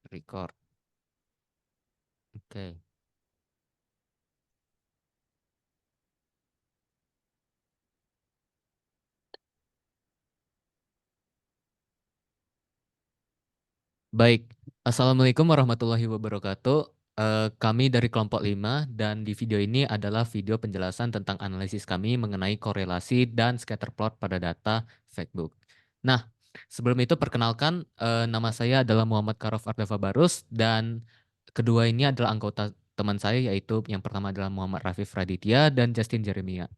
Record. Oke. Baik. Assalamualaikum warahmatullahi wabarakatuh. Kami dari kelompok 5 dan di video ini adalah video penjelasan tentang analisis kami mengenai korelasi dan scatter plot pada data Facebook. Nah, sebelum itu perkenalkan nama saya adalah Muhammad Karof Ardafa Barus dan kedua ini adalah anggota teman saya yaitu yang pertama adalah Muhammad Rafif Raditya dan Justin Jeremia.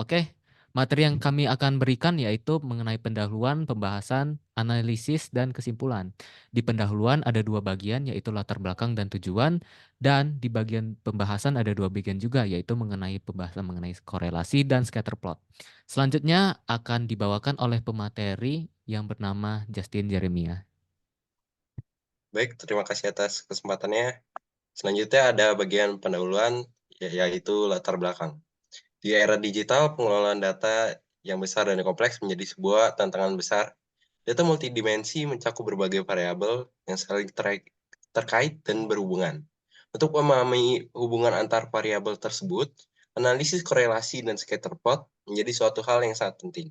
Oke, materi yang kami akan berikan yaitu mengenai pendahuluan, pembahasan, analisis, dan kesimpulan. Di pendahuluan ada dua bagian yaitu latar belakang dan tujuan, dan di bagian pembahasan ada dua bagian juga yaitu mengenai pembahasan mengenai korelasi dan scatter plot. Selanjutnya akan dibawakan oleh pemateri yang bernama Justin Jeremia. Baik, terima kasih atas kesempatannya. Selanjutnya ada bagian pendahuluan, yaitu latar belakang. Di era digital, pengelolaan data yang besar dan kompleks menjadi sebuah tantangan besar. Data multidimensi mencakup berbagai variabel yang saling terkait dan berhubungan. Untuk memahami hubungan antar variabel tersebut, analisis korelasi dan scatter plot menjadi suatu hal yang sangat penting.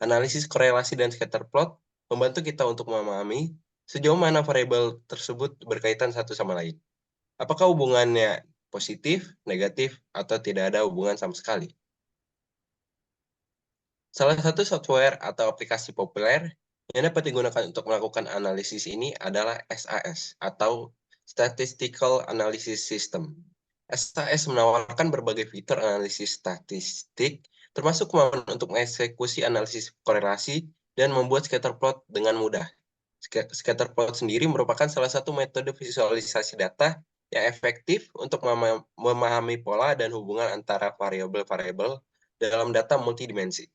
Analisis korelasi dan scatter plot membantu kita untuk memahami sejauh mana variabel tersebut berkaitan satu sama lain. Apakah hubungannya positif, negatif, atau tidak ada hubungan sama sekali? Salah satu software atau aplikasi populer yang dapat digunakan untuk melakukan analisis ini adalah SAS atau Statistical Analysis System. SAS menawarkan berbagai fitur analisis statistik, termasuk kemampuan untuk mengeksekusi analisis korelasi dan membuat scatter plot dengan mudah. Scatter plot sendiri merupakan salah satu metode visualisasi data yang efektif untuk memahami pola dan hubungan antara variabel-variabel dalam data multidimensi.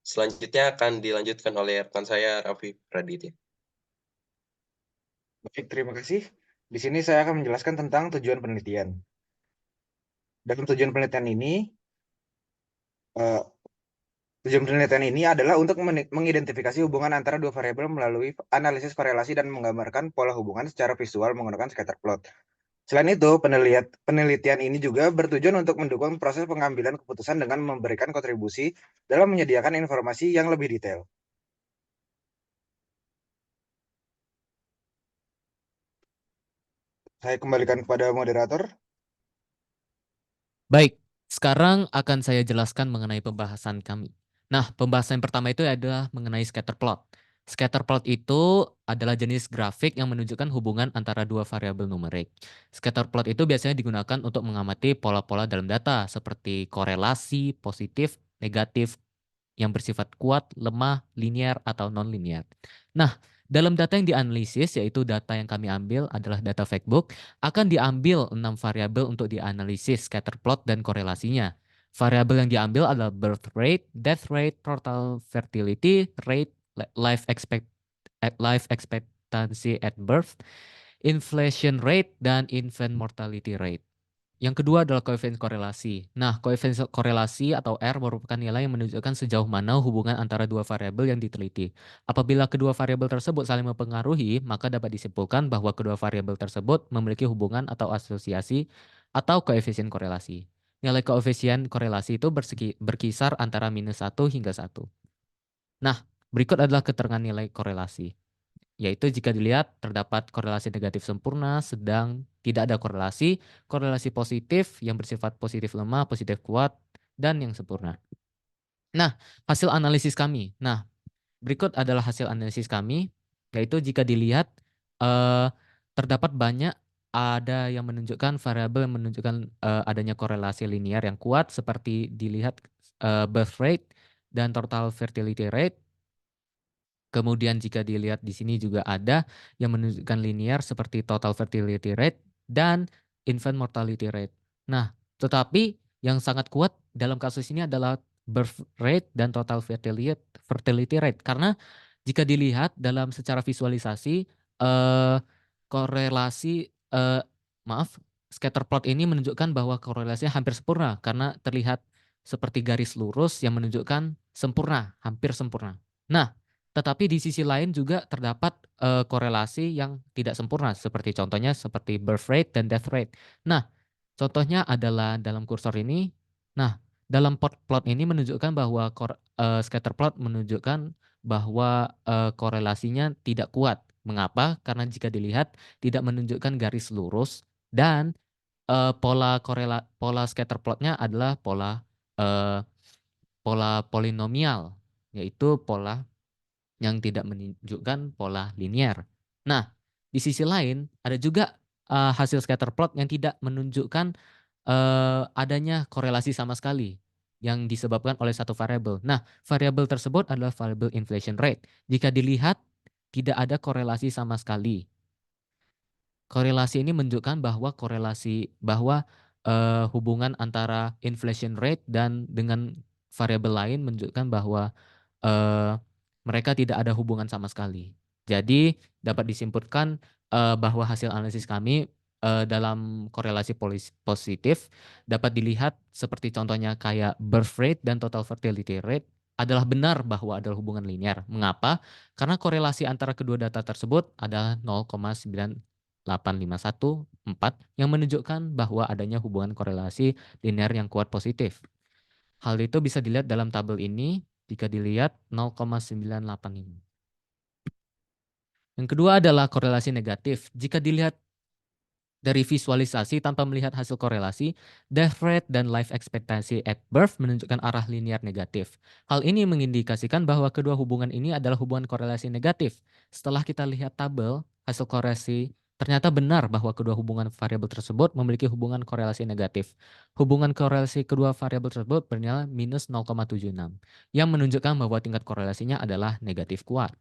Selanjutnya akan dilanjutkan oleh rekan saya, Raffi Praditya. Baik, terima kasih. Di sini saya akan menjelaskan tentang tujuan penelitian. Dalam tujuan penelitian ini, eh, adalah untuk mengidentifikasi hubungan antara dua variabel melalui analisis korelasi dan menggambarkan pola hubungan secara visual menggunakan scatter plot. Selain itu, penelitian ini juga bertujuan untuk mendukung proses pengambilan keputusan dengan memberikan kontribusi dalam menyediakan informasi yang lebih detail. Saya kembalikan kepada moderator. Baik, sekarang akan saya jelaskan mengenai pembahasan kami. Nah, pembahasan yang pertama itu adalah mengenai scatter plot. Scatter plot itu adalah jenis grafik yang menunjukkan hubungan antara dua variabel numerik. Scatter plot itu biasanya digunakan untuk mengamati pola-pola dalam data seperti korelasi, positif, negatif, yang bersifat kuat, lemah, linear, atau non-linear. Nah, dalam data yang dianalisis, yaitu data yang kami ambil adalah data Facebook, akan diambil 6 variabel untuk dianalisis scatter plot dan korelasinya. Variabel yang diambil adalah birth rate, death rate, total fertility rate, life expectancy at birth, inflation rate, dan infant mortality rate. Yang kedua adalah koefisien korelasi. Nah, koefisien korelasi atau R merupakan nilai yang menunjukkan sejauh mana hubungan antara dua variabel yang diteliti. Apabila kedua variabel tersebut saling mempengaruhi, maka dapat disimpulkan bahwa kedua variabel tersebut memiliki hubungan atau asosiasi atau koefisien korelasi. Nilai koefisien korelasi itu berkisar antara -1 hingga 1. Nah, berikut adalah keterangan nilai korelasi. Yaitu jika dilihat terdapat korelasi negatif sempurna, sedang tidak ada korelasi, korelasi positif yang bersifat positif lemah, positif kuat, dan yang sempurna. Nah, hasil analisis kami. Nah, berikut adalah hasil analisis kami, yaitu jika dilihat eh, terdapat banyak ada yang menunjukkan variabel yang menunjukkan adanya korelasi linear yang kuat seperti dilihat birth rate dan total fertility rate. Kemudian jika dilihat di sini juga ada yang menunjukkan linear seperti total fertility rate dan infant mortality rate. Nah, tetapi yang sangat kuat dalam kasus ini adalah birth rate dan total fertility rate karena jika dilihat dalam secara visualisasi korelasi maaf scatter plot ini menunjukkan bahwa korelasinya hampir sempurna karena terlihat seperti garis lurus yang menunjukkan sempurna, hampir sempurna. Nah, Tetapi di sisi lain juga terdapat korelasi yang tidak sempurna, seperti contohnya seperti birth rate dan death rate. Nah, contohnya adalah dalam kursor ini. Nah, dalam plot ini menunjukkan bahwa scatter plot menunjukkan bahwa korelasinya tidak kuat. Mengapa? Karena jika dilihat tidak menunjukkan garis lurus dan pola scatter plotnya adalah pola polinomial, yaitu pola yang tidak menunjukkan pola linear. Nah, di sisi lain ada juga hasil scatter plot yang tidak menunjukkan adanya korelasi sama sekali yang disebabkan oleh satu variabel. Nah, variabel tersebut adalah variabel inflation rate. Jika dilihat tidak ada korelasi sama sekali. Korelasi ini menunjukkan bahwa hubungan antara inflation rate dan dengan variabel lain menunjukkan bahwa mereka tidak ada hubungan sama sekali. Jadi dapat disimpulkan bahwa hasil analisis kami dalam korelasi positif dapat dilihat seperti contohnya kayak birth rate dan total fertility rate adalah benar bahwa ada hubungan linear. Mengapa? Karena korelasi antara kedua data tersebut adalah 0,98514 yang menunjukkan bahwa adanya hubungan korelasi linear yang kuat positif. Hal itu bisa dilihat dalam tabel ini jika dilihat 0,985. Yang kedua adalah korelasi negatif. Jika dilihat dari visualisasi tanpa melihat hasil korelasi, death rate dan life expectancy at birth menunjukkan arah linear negatif. Hal ini mengindikasikan bahwa kedua hubungan ini adalah hubungan korelasi negatif. Setelah kita lihat tabel hasil korelasi, ternyata benar bahwa kedua hubungan variabel tersebut memiliki hubungan korelasi negatif. Hubungan korelasi kedua variabel tersebut bernilai minus 0,76, yang menunjukkan bahwa tingkat korelasinya adalah negatif kuat.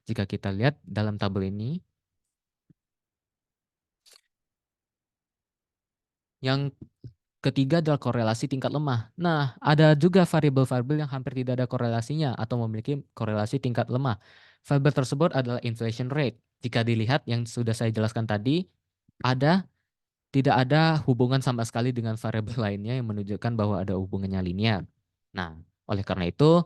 Jika kita lihat dalam tabel ini, yang ketiga adalah korelasi tingkat lemah. Nah, ada juga variabel-variabel yang hampir tidak ada korelasinya atau memiliki korelasi tingkat lemah. Variabel tersebut adalah inflation rate. Jika dilihat yang sudah saya jelaskan tadi, tidak ada hubungan sama sekali dengan variabel lainnya yang menunjukkan bahwa ada hubungannya linear. Nah, oleh karena itu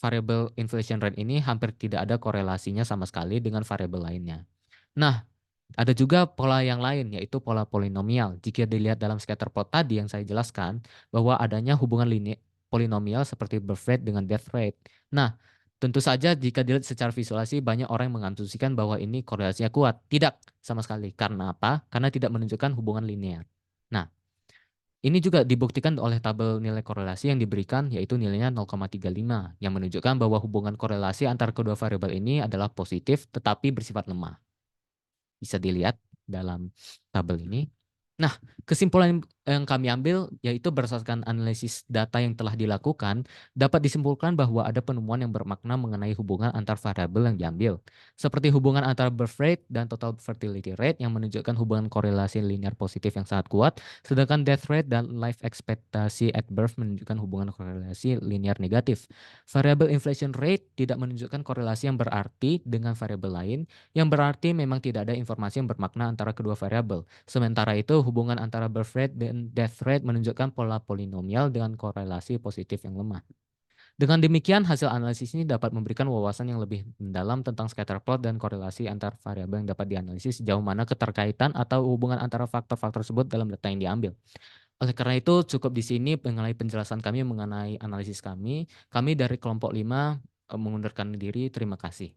variabel inflation rate ini hampir tidak ada korelasinya sama sekali dengan variabel lainnya. Nah, ada juga pola yang lain, yaitu pola polinomial. Jika dilihat dalam scatter plot tadi yang saya jelaskan, bahwa adanya hubungan polinomial seperti birth rate dengan death rate. Nah, tentu saja jika dilihat secara visualisasi, banyak orang yang mengasumsikan bahwa ini korelasinya kuat. Tidak sama sekali. Karena apa? Karena tidak menunjukkan hubungan linear. Nah, ini juga dibuktikan oleh tabel nilai korelasi yang diberikan, yaitu nilainya 0,35, yang menunjukkan bahwa hubungan korelasi antara kedua variabel ini adalah positif tetapi bersifat lemah. Bisa dilihat dalam tabel ini. Nah, kesimpulan yang kami ambil yaitu berdasarkan analisis data yang telah dilakukan, dapat disimpulkan bahwa ada penemuan yang bermakna mengenai hubungan antar variabel yang diambil, seperti hubungan antara birth rate dan total fertility rate yang menunjukkan hubungan korelasi linear positif yang sangat kuat, sedangkan death rate dan life expectancy at birth menunjukkan hubungan korelasi linear negatif. Variabel inflation rate tidak menunjukkan korelasi yang berarti dengan variabel lain, yang berarti memang tidak ada informasi yang bermakna antara kedua variabel. Sementara itu, hubungan antara birth rate dan death rate menunjukkan pola polinomial dengan korelasi positif yang lemah. Dengan demikian, hasil analisis ini dapat memberikan wawasan yang lebih mendalam tentang scatter plot dan korelasi antar variabel yang dapat dianalisis sejauh mana keterkaitan atau hubungan antara faktor-faktor tersebut dalam data yang diambil. Oleh karena itu, cukup di sini mengenai penjelasan kami mengenai analisis kami. Kami dari kelompok 5 mengundurkan diri. Terima kasih.